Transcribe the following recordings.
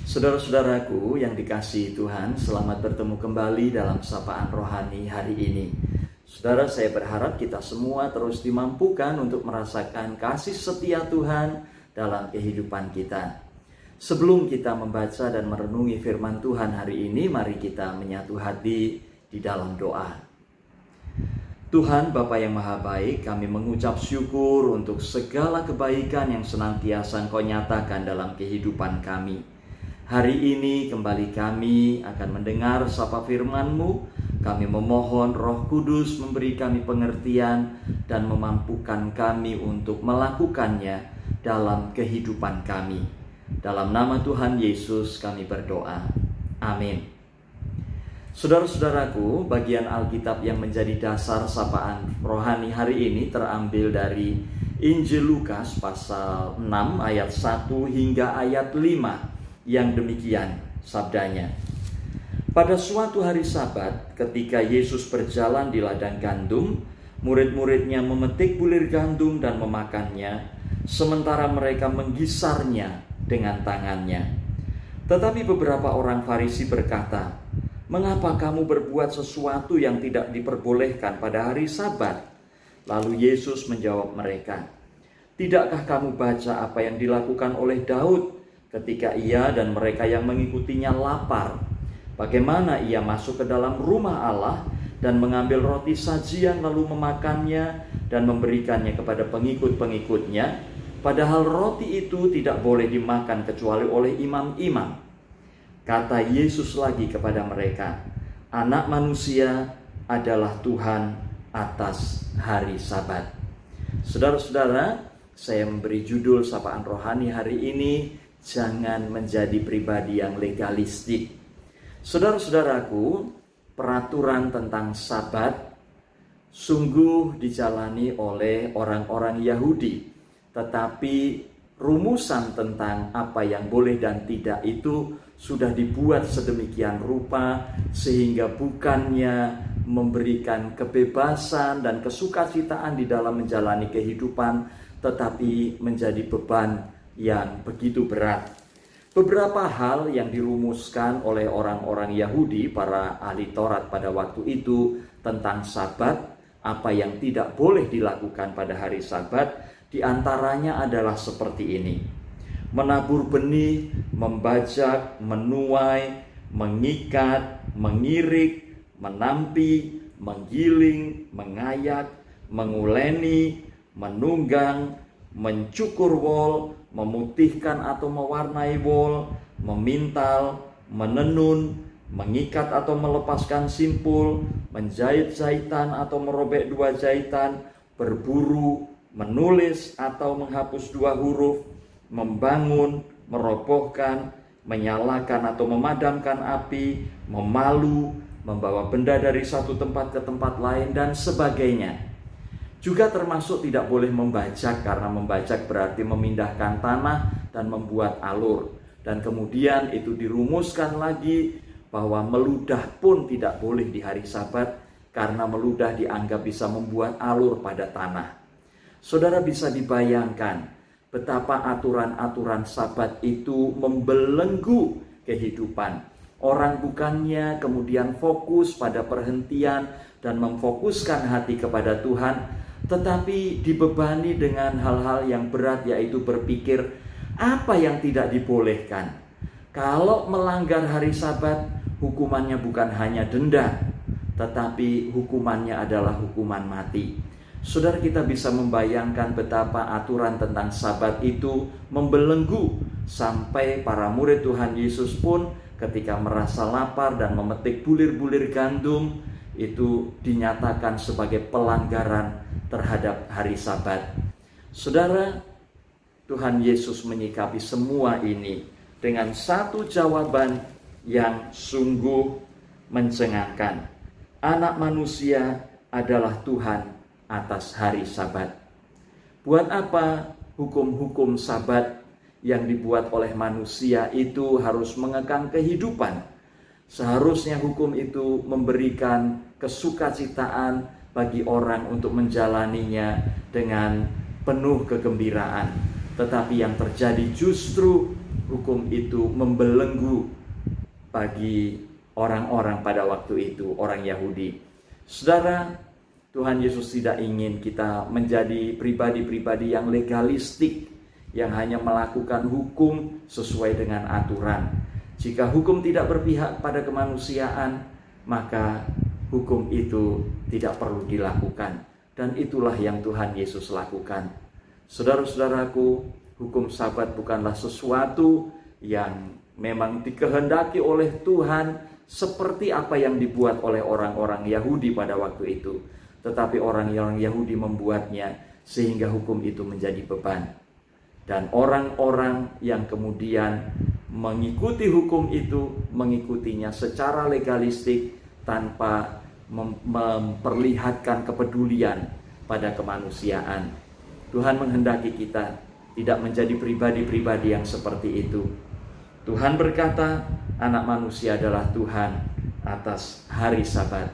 Saudara-saudaraku yang dikasihi Tuhan, selamat bertemu kembali dalam Sapaan Rohani hari ini. Saudara, saya berharap kita semua terus dimampukan untuk merasakan kasih setia Tuhan dalam kehidupan kita. Sebelum kita membaca dan merenungi firman Tuhan hari ini, mari kita menyatu hati di dalam doa. Tuhan Bapa yang Maha Baik, kami mengucap syukur untuk segala kebaikan yang senantiasa Engkau nyatakan dalam kehidupan kami. Hari ini kembali kami akan mendengar sapa firman-Mu. Kami memohon Roh Kudus memberi kami pengertian dan memampukan kami untuk melakukannya dalam kehidupan kami. Dalam nama Tuhan Yesus kami berdoa. Amin. Saudara-saudaraku, bagian Alkitab yang menjadi dasar sapaan rohani hari ini terambil dari Injil Lukas pasal 6 ayat 1 hingga ayat 5. Yang demikian sabdanya. Pada suatu hari Sabat, ketika Yesus berjalan di ladang gandum, murid-muridnya memetik bulir gandum dan memakannya, sementara mereka menggisarnya dengan tangannya. Tetapi beberapa orang Farisi berkata, "Mengapa kamu berbuat sesuatu yang tidak diperbolehkan pada hari Sabat?" Lalu Yesus menjawab mereka, "Tidakkah kamu baca apa yang dilakukan oleh Daud ketika ia dan mereka yang mengikutinya lapar? Bagaimana ia masuk ke dalam rumah Allah dan mengambil roti sajian lalu memakannya dan memberikannya kepada pengikut-pengikutnya, padahal roti itu tidak boleh dimakan kecuali oleh imam-imam." Kata Yesus lagi kepada mereka, "Anak manusia adalah Tuhan atas hari Sabat." Saudara-saudara, saya memberi judul sapaan rohani hari ini, jangan menjadi pribadi yang legalistik. Saudara-saudaraku, peraturan tentang Sabat sungguh dijalani oleh orang-orang Yahudi. Tetapi rumusan tentang apa yang boleh dan tidak itu sudah dibuat sedemikian rupa sehingga bukannya memberikan kebebasan dan kesukacitaan di dalam menjalani kehidupan, tetapi menjadi beban yang begitu berat. Beberapa hal yang dirumuskan oleh orang-orang Yahudi, para ahli Taurat pada waktu itu tentang Sabat, apa yang tidak boleh dilakukan pada hari Sabat, diantaranya adalah seperti ini: menabur benih, membajak, menuai, mengikat, mengirik, menampi, menggiling, mengayak, menguleni, menunggang, mencukur wol, memutihkan atau mewarnai wol, memintal, menenun, mengikat atau melepaskan simpul, menjahit jahitan atau merobek dua jahitan, berburu, menulis atau menghapus dua huruf, membangun, merobohkan, menyalakan atau memadamkan api, memalu, membawa benda dari satu tempat ke tempat lain, dan sebagainya. Juga termasuk tidak boleh membajak, karena membajak berarti memindahkan tanah dan membuat alur. Dan kemudian itu dirumuskan lagi bahwa meludah pun tidak boleh di hari Sabat, karena meludah dianggap bisa membuat alur pada tanah. Saudara bisa dibayangkan betapa aturan-aturan Sabat itu membelenggu kehidupan. Orang bukannya kemudian fokus pada perhentian dan memfokuskan hati kepada Tuhan, tetapi dibebani dengan hal-hal yang berat, yaitu berpikir apa yang tidak dibolehkan. Kalau melanggar hari Sabat, hukumannya bukan hanya denda, tetapi hukumannya adalah hukuman mati. Saudara, kita bisa membayangkan betapa aturan tentang Sabat itu membelenggu, sampai para murid Tuhan Yesus pun ketika merasa lapar dan memetik bulir-bulir gandum, itu dinyatakan sebagai pelanggaran terhadap hari Sabat. Saudara, Tuhan Yesus menyikapi semua ini dengan satu jawaban yang sungguh mencengangkan. Anak manusia adalah Tuhan atas hari Sabat. Buat apa hukum-hukum Sabat yang dibuat oleh manusia itu harus mengekang kehidupan? Seharusnya hukum itu memberikan kesukacitaan bagi orang untuk menjalaninya dengan penuh kegembiraan. Tetapi yang terjadi justru hukum itu membelenggu bagi orang-orang pada waktu itu, orang Yahudi. Saudara, Tuhan Yesus tidak ingin kita menjadi pribadi-pribadi yang legalistik, yang hanya melakukan hukum sesuai dengan aturan. Jika hukum tidak berpihak pada kemanusiaan, maka hukum itu tidak perlu dilakukan. Dan itulah yang Tuhan Yesus lakukan. Saudara-saudaraku, hukum Sabat bukanlah sesuatu yang memang dikehendaki oleh Tuhan seperti apa yang dibuat oleh orang-orang Yahudi pada waktu itu. Tetapi orang-orang Yahudi membuatnya sehingga hukum itu menjadi beban. Dan orang-orang yang kemudian mengikuti hukum itu, mengikutinya secara legalistik tanpa memperlihatkan kepedulian pada kemanusiaan. Tuhan menghendaki kita tidak menjadi pribadi-pribadi yang seperti itu. Tuhan berkata, anak manusia adalah Tuhan atas hari Sabat.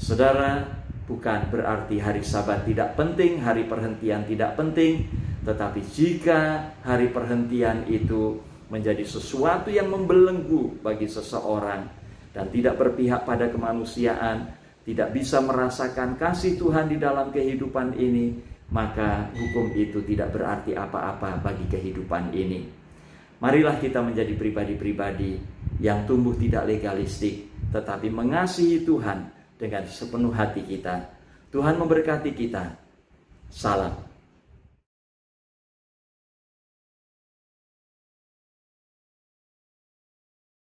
Saudara, bukan berarti hari Sabat tidak penting, hari perhentian tidak penting. Tetapi jika hari perhentian itu menjadi sesuatu yang membelenggu bagi seseorang dan tidak berpihak pada kemanusiaan, tidak bisa merasakan kasih Tuhan di dalam kehidupan ini, maka hukum itu tidak berarti apa-apa bagi kehidupan ini. Marilah kita menjadi pribadi-pribadi yang tumbuh tidak legalistik, tetapi mengasihi Tuhan dengan sepenuh hati kita. Tuhan memberkati kita. Salam.